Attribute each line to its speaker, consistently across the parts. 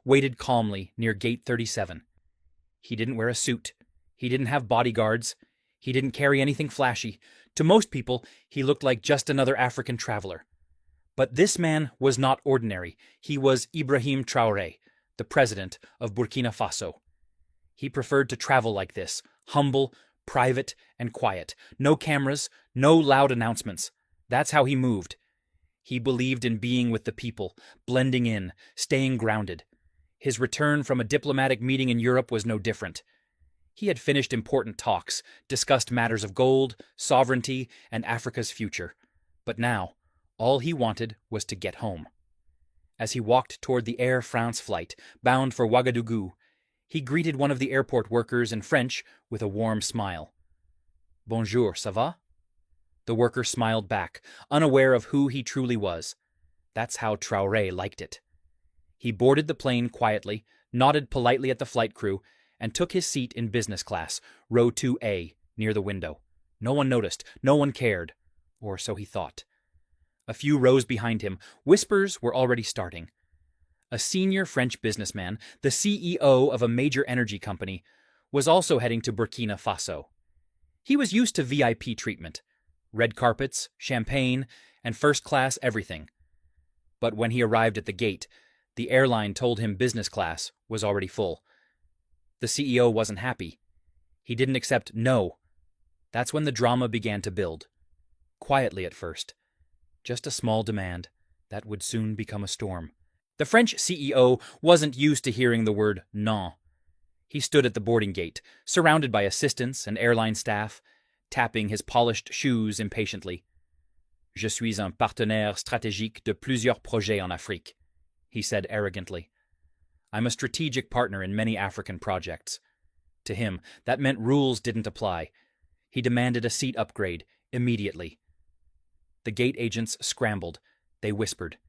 Speaker 1: waited calmly near Gate 37. He didn't wear a suit. He didn't have bodyguards. He didn't carry anything flashy. To most people, he looked like just another African traveler. But this man was not ordinary. He was Ibrahim TRAORE, the president of Burkina Faso. He preferred to travel like this, humble, private, and quiet. No cameras, no loud announcements. That's how he moved. He believed in being with the people, blending in, staying grounded. His return from a diplomatic meeting in Europe was no different. He had finished important talks, discussed matters of gold, sovereignty, and Africa's future. But now, all he wanted was to get home. As he walked toward the Air France flight, bound for Ouagadougou, he greeted one of the airport workers in French with a warm smile. "Bonjour, ça va?" The worker smiled back, unaware of who he truly was. That's how Traoré liked it. He boarded the plane quietly, nodded politely at the flight crew, and took his seat in business class, row 2A, near the window. No one noticed, no one cared, or so he thought. A few rows behind him, whispers were already starting. A senior French businessman, the CEO of a major energy company, was also heading to Burkina Faso. He was used to VIP treatment, red carpets, champagne, and first-class everything. But when he arrived at the gate, the airline told him business class was already full. The CEO wasn't happy. He didn't accept no. That's when the drama began to build. Quietly at first. Just a small demand that would soon become a storm. The French CEO wasn't used to hearing the word non. He stood at the boarding gate, surrounded by assistants and airline staff, tapping his polished shoes impatiently. "Je suis un partenaire stratégique de plusieurs projets en Afrique," he said arrogantly. "I'm a strategic partner in many African projects." To him, that meant rules didn't apply. He demanded a seat upgrade, immediately. The gate agents scrambled. They whispered.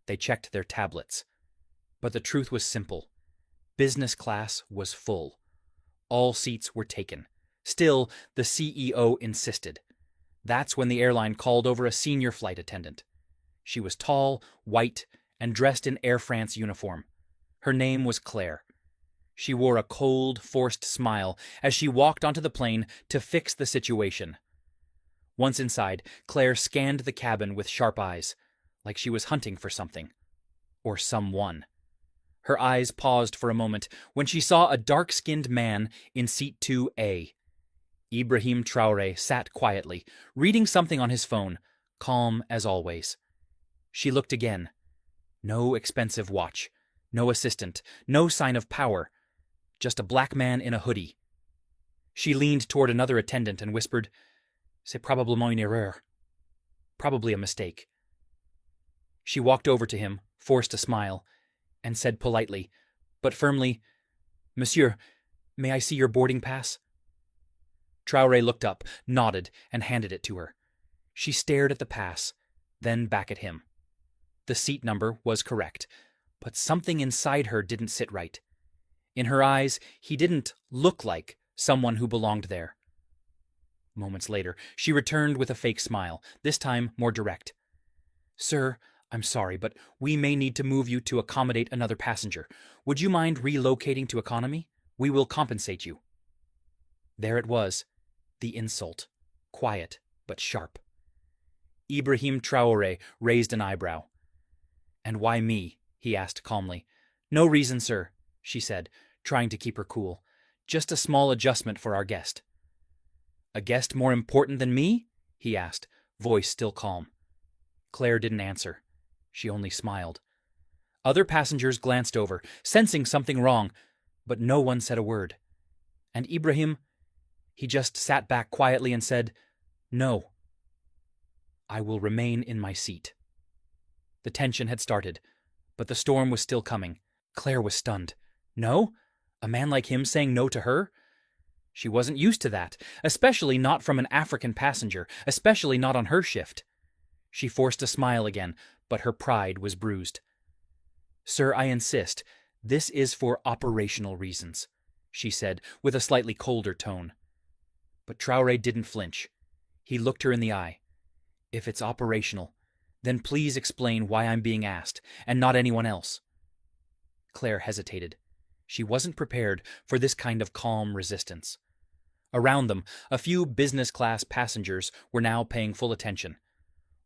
Speaker 1: They checked their tablets. But the truth was simple. Business class was full. All seats were taken. Still, the CEO insisted. That's when the airline called over a senior flight attendant. She was tall, white, and dressed in Air France uniform. Her name was Claire. She wore a cold, forced smile as she walked onto the plane to fix the situation. Once inside, Claire scanned the cabin with sharp eyes, like she was hunting for something. Or someone. Her eyes paused for a moment when she saw a dark-skinned man in seat 2A. Ibrahim TRAORE sat quietly, reading something on his phone, calm as always. She looked again. No expensive watch. No assistant. No sign of power. Just a black man in a hoodie. She leaned toward another attendant and whispered, "C'est probablement une erreur." Probably a mistake. She walked over to him, forced a smile, and said politely, but firmly, "Monsieur, may I see your boarding pass?" Traoré looked up, nodded, and handed it to her. She stared at the pass, then back at him. The seat number was correct, but something inside her didn't sit right. In her eyes, he didn't look like someone who belonged there. Moments later, she returned with a fake smile, this time more direct. "Sir, I'm sorry, but we may need to move you to accommodate another passenger. Would you mind relocating to economy? We will compensate you." There it was, the insult, quiet but sharp. Ibrahim TRAORE raised an eyebrow. "And why me?" he asked calmly. "No reason, sir," she said, trying to keep her cool. "Just a small adjustment for our guest." "A guest more important than me?" he asked, voice still calm. Claire didn't answer. She only smiled. Other passengers glanced over, sensing something wrong, but no one said a word. And Ibrahim, he just sat back quietly and said, "No. I will remain in my seat." The tension had started, but the storm was still coming. Claire was stunned. No? A man like him saying no to her? She wasn't used to that, especially not from an African passenger, especially not on her shift. She forced a smile again, but her pride was bruised. "Sir, I insist. This is for operational reasons," she said, with a slightly colder tone. But Traoré didn't flinch. He looked her in the eye. "If it's operational, then please explain why I'm being asked, and not anyone else." Claire hesitated. She wasn't prepared for this kind of calm resistance. Around them, a few business-class passengers were now paying full attention.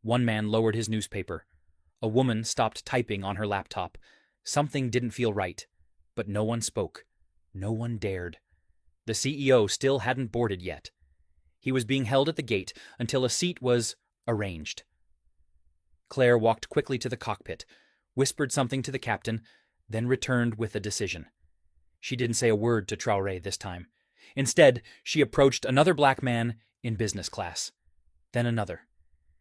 Speaker 1: One man lowered his newspaper. A woman stopped typing on her laptop. Something didn't feel right, but no one spoke. No one dared. The CEO still hadn't boarded yet. He was being held at the gate until a seat was arranged. Claire walked quickly to the cockpit, whispered something to the captain, then returned with a decision. She didn't say a word to Traoré this time. Instead, she approached another black man in business class. Then another.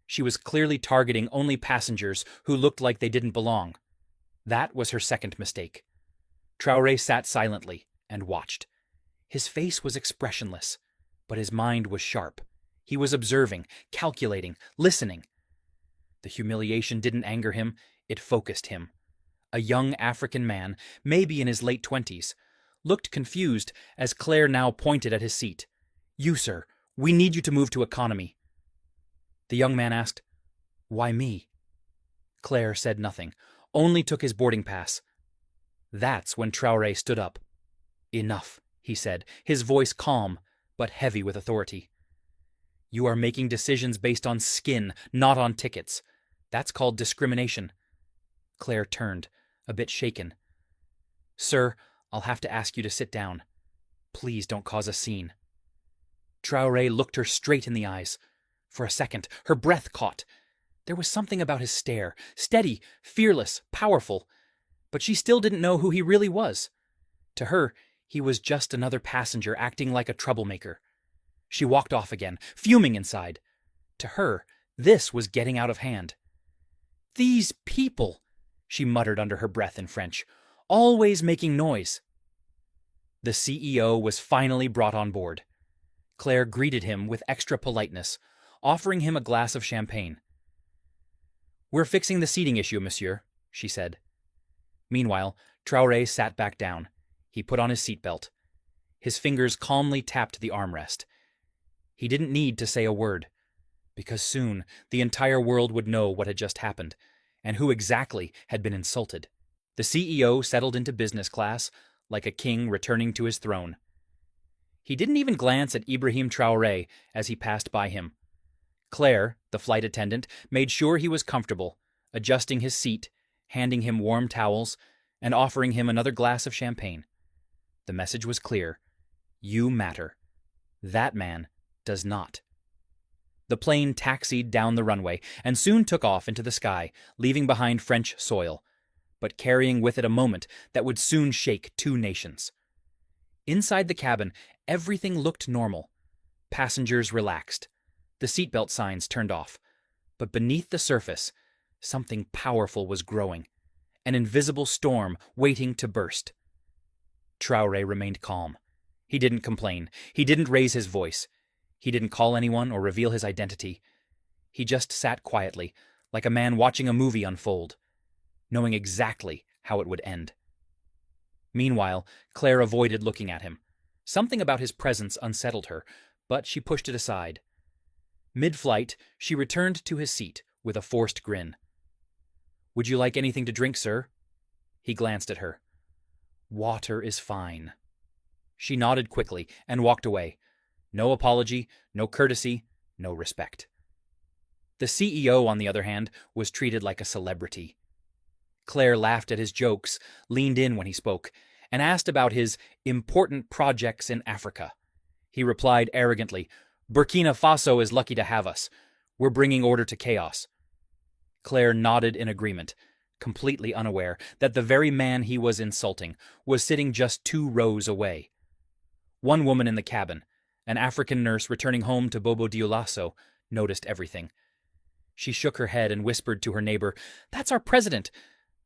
Speaker 1: She was clearly targeting only passengers who looked like they didn't belong. That was her second mistake. Traoré sat silently and watched. His face was expressionless, but his mind was sharp. He was observing, calculating, listening. The humiliation didn't anger him, it focused him. A young African man, maybe in his late 20s, looked confused as Claire now pointed at his seat. "You, sir, we need you to move to economy." The young man asked, "Why me?" Claire said nothing, only took his boarding pass. That's when Traoré stood up. "Enough," he said, his voice calm, but heavy with authority. "You are making decisions based on skin, not on tickets. That's called discrimination." Claire turned, a bit shaken. "Sir, I'll have to ask you to sit down. Please don't cause a scene." Traoré looked her straight in the eyes. For a second, her breath caught. There was something about his stare, steady, fearless, powerful. But she still didn't know who he really was. To her, he was just another passenger acting like a troublemaker. She walked off again, fuming inside. To her, this was getting out of hand. "These people," she muttered under her breath in French, "always making noise." The CEO was finally brought on board. Claire greeted him with extra politeness, offering him a glass of champagne. "We're fixing the seating issue, monsieur," she said. Meanwhile, Traoré sat back down. He put on his seatbelt. His fingers calmly tapped the armrest. He didn't need to say a word, because soon the entire world would know what had just happened, and who exactly had been insulted. The CEO settled into business class, like a king returning to his throne. He didn't even glance at Ibrahim Traoré as he passed by him. Claire, the flight attendant, made sure he was comfortable, adjusting his seat, handing him warm towels, and offering him another glass of champagne. The message was clear. You matter. That man does not. The plane taxied down the runway and soon took off into the sky, leaving behind French soil, but carrying with it a moment that would soon shake two nations. Inside the cabin, everything looked normal. Passengers relaxed. The seatbelt signs turned off. But beneath the surface, something powerful was growing. An invisible storm waiting to burst. Traoré remained calm. He didn't complain. He didn't raise his voice. He didn't call anyone or reveal his identity. He just sat quietly, like a man watching a movie unfold, knowing exactly how it would end. Meanwhile, Claire avoided looking at him. Something about his presence unsettled her, but she pushed it aside. Mid-flight, she returned to his seat with a forced grin. "Would you like anything to drink, sir?" He glanced at her. "Water is fine." She nodded quickly and walked away. No apology, no courtesy, no respect. The CEO, on the other hand, was treated like a celebrity. Claire laughed at his jokes, leaned in when he spoke, and asked about his important projects in Africa. He replied arrogantly, "Burkina Faso is lucky to have us. We're bringing order to chaos." Claire nodded in agreement, completely unaware that the very man he was insulting was sitting just 2 rows away. One woman in the cabin, an African nurse returning home to Bobo Dioulasso, noticed everything. She shook her head and whispered to her neighbor, "That's our president.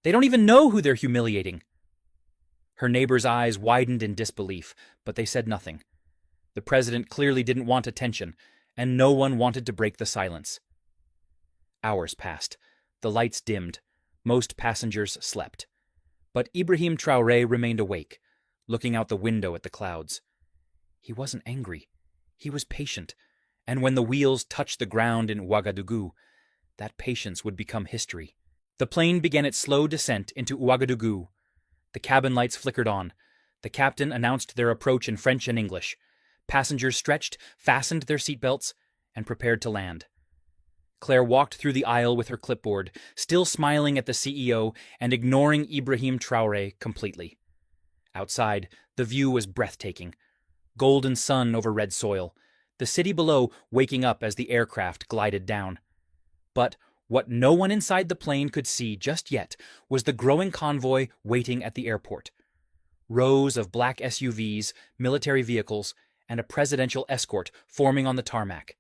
Speaker 1: They don't even know who they're humiliating." Her neighbor's eyes widened in disbelief, but they said nothing. The president clearly didn't want attention, and no one wanted to break the silence. Hours passed. The lights dimmed. Most passengers slept. But Ibrahim Traoré remained awake, looking out the window at the clouds. He wasn't angry. He was patient, and when the wheels touched the ground in Ouagadougou, that patience would become history. The plane began its slow descent into Ouagadougou. The cabin lights flickered on. The captain announced their approach in French and English. Passengers stretched, fastened their seatbelts, and prepared to land. Claire walked through the aisle with her clipboard, still smiling at the CEO and ignoring Ibrahim TRAORE completely. Outside, the view was breathtaking. Golden sun over red soil, the city below waking up as the aircraft glided down. But what no one inside the plane could see just yet was the growing convoy waiting at the airport. Rows of black SUVs, military vehicles, and a presidential escort forming on the tarmac.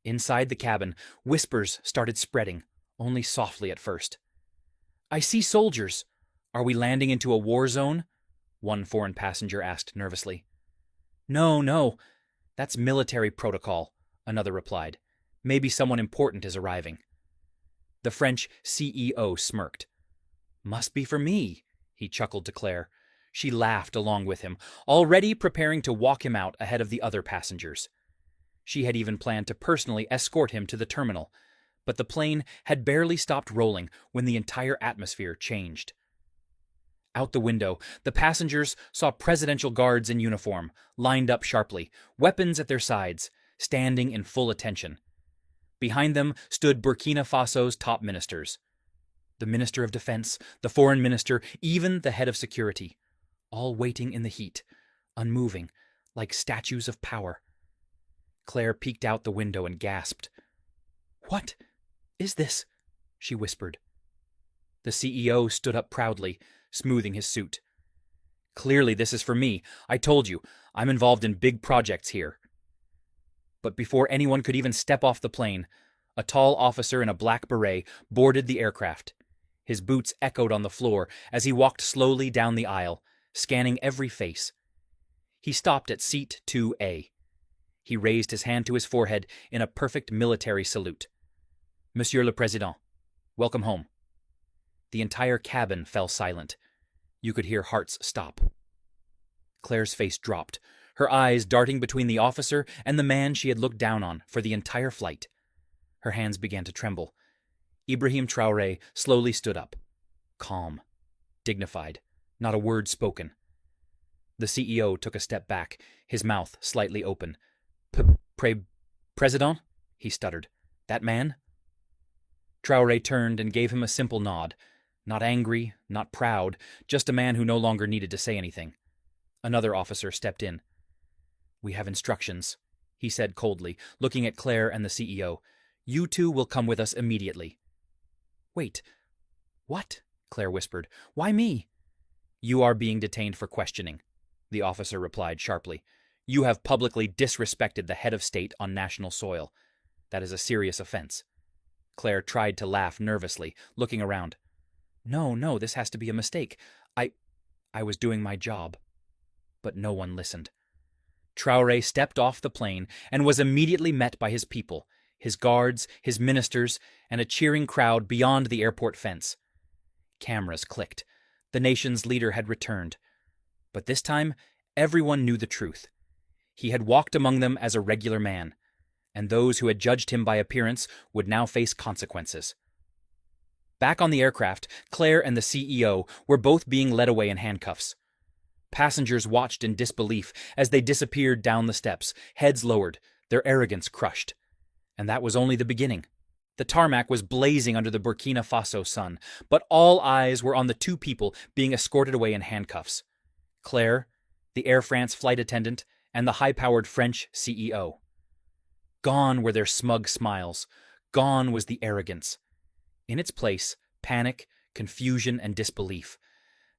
Speaker 1: Inside the cabin, whispers started spreading, only softly at first. "I see soldiers. Are we landing into a war zone?" one foreign passenger asked nervously. No, that's military protocol," another replied. "Maybe someone important is arriving." The French CEO smirked. "Must be for me," he chuckled to Claire. She laughed along with him, already preparing to walk him out ahead of the other passengers. She had even planned to personally escort him to the terminal, but the plane had barely stopped rolling when the entire atmosphere changed. Out the window, the passengers saw presidential guards in uniform, lined up sharply, weapons at their sides, standing in full attention. Behind them stood Burkina Faso's top ministers. The Minister of Defense, the Foreign Minister, even the head of security, all waiting in the heat, unmoving, like statues of power. Claire peeked out the window and gasped. "What is this?" she whispered. The CEO stood up proudly, smoothing his suit. "Clearly this is for me. I told you, I'm involved in big projects here." But before anyone could even step off the plane, a tall officer in a black beret boarded the aircraft. His boots echoed on the floor as he walked slowly down the aisle, scanning every face. He stopped at seat 2A. He raised his hand to his forehead in a perfect military salute. "Monsieur le Président, welcome home." The entire cabin fell silent. You could hear hearts stop. Claire's face dropped, her eyes darting between the officer and the man she had looked down on for the entire flight. Her hands began to tremble. Ibrahim TRAORE slowly stood up. Calm, dignified, not a word spoken. The CEO took a step back, his mouth slightly open. President? He stuttered. "That man?" TRAORE turned and gave him a simple nod. Not angry, not proud, just a man who no longer needed to say anything. Another officer stepped in. "We have instructions," he said coldly, looking at Claire and the CEO. "You two will come with us immediately." "Wait, what?" Claire whispered. "Why me?" "You are being detained for questioning," the officer replied sharply. "You have publicly disrespected the head of state on national soil. That is a serious offense." Claire tried to laugh nervously, looking around. No, this has to be a mistake. I was doing my job." But no one listened. TRAORE stepped off the plane and was immediately met by his people, his guards, his ministers, and a cheering crowd beyond the airport fence. Cameras clicked. The nation's leader had returned. But this time, everyone knew the truth. He had walked among them as a regular man, and those who had judged him by appearance would now face consequences. Back on the aircraft, Claire and the CEO were both being led away in handcuffs. Passengers watched in disbelief as they disappeared down the steps, heads lowered, their arrogance crushed. And that was only the beginning. The tarmac was blazing under the Burkina Faso sun, but all eyes were on the two people being escorted away in handcuffs. Claire, the Air France flight attendant, and the high-powered French CEO. Gone were their smug smiles. Gone was the arrogance. In its place, panic, confusion, and disbelief.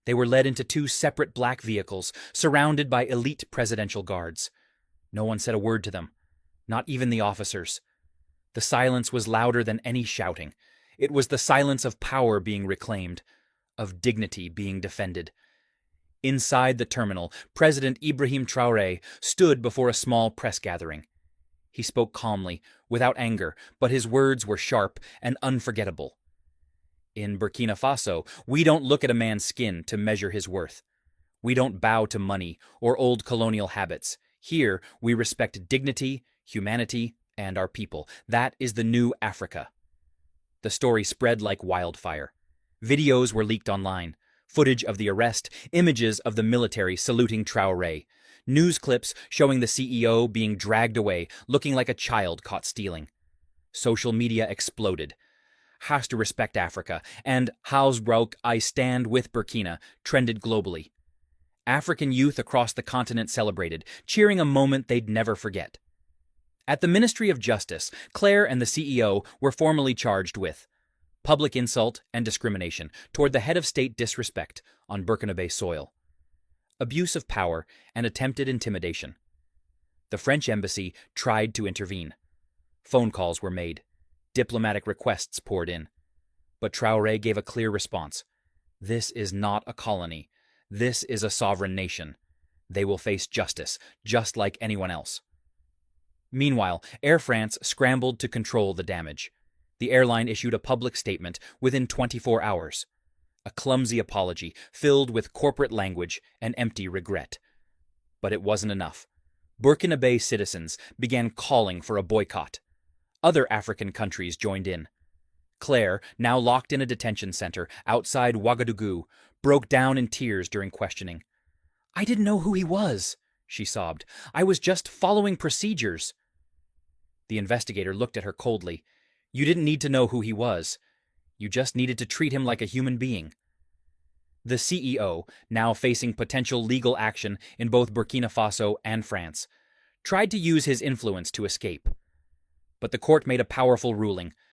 Speaker 1: They were led into two separate black vehicles, surrounded by elite presidential guards. No one said a word to them, not even the officers. The silence was louder than any shouting. It was the silence of power being reclaimed, of dignity being defended. Inside the terminal, President Ibrahim TRAORE stood before a small press gathering. He spoke calmly, without anger, but his words were sharp and unforgettable. In Burkina Faso, we don't look at a man's skin to measure his worth. We don't bow to money or old colonial habits. Here, we respect dignity, humanity, and our people. That is the new Africa. The story spread like wildfire. Videos were leaked online. Footage of the arrest, images of the military saluting Traoré, news clips showing the CEO being dragged away, looking like a child caught stealing. Social media exploded. Has to respect Africa, and Hausbrook, I stand with Burkina, trended globally. African youth across the continent celebrated, cheering a moment they'd never forget. At the Ministry of Justice, Claire and the CEO were formally charged with public insult and discrimination toward the head of state disrespect on Burkinabe soil, abuse of power, and attempted intimidation. The French embassy tried to intervene. Phone calls were made. Diplomatic requests poured in. But Traoré gave a clear response. This is not a colony. This is a sovereign nation. They will face justice, just like anyone else. Meanwhile, Air France scrambled to control the damage. The airline issued a public statement within 24 hours. A clumsy apology filled with corporate language and empty regret. But it wasn't enough. Burkinabe citizens began calling for a boycott. Other African countries joined in. Claire, now locked in a detention center outside Ouagadougou, broke down in tears during questioning. "I didn't know who he was," she sobbed. "I was just following procedures." The investigator looked at her coldly. "You didn't need to know who he was. You just needed to treat him like a human being." The CEO, now facing potential legal action in both Burkina Faso and France, tried to use his influence to escape. But the court made a powerful ruling,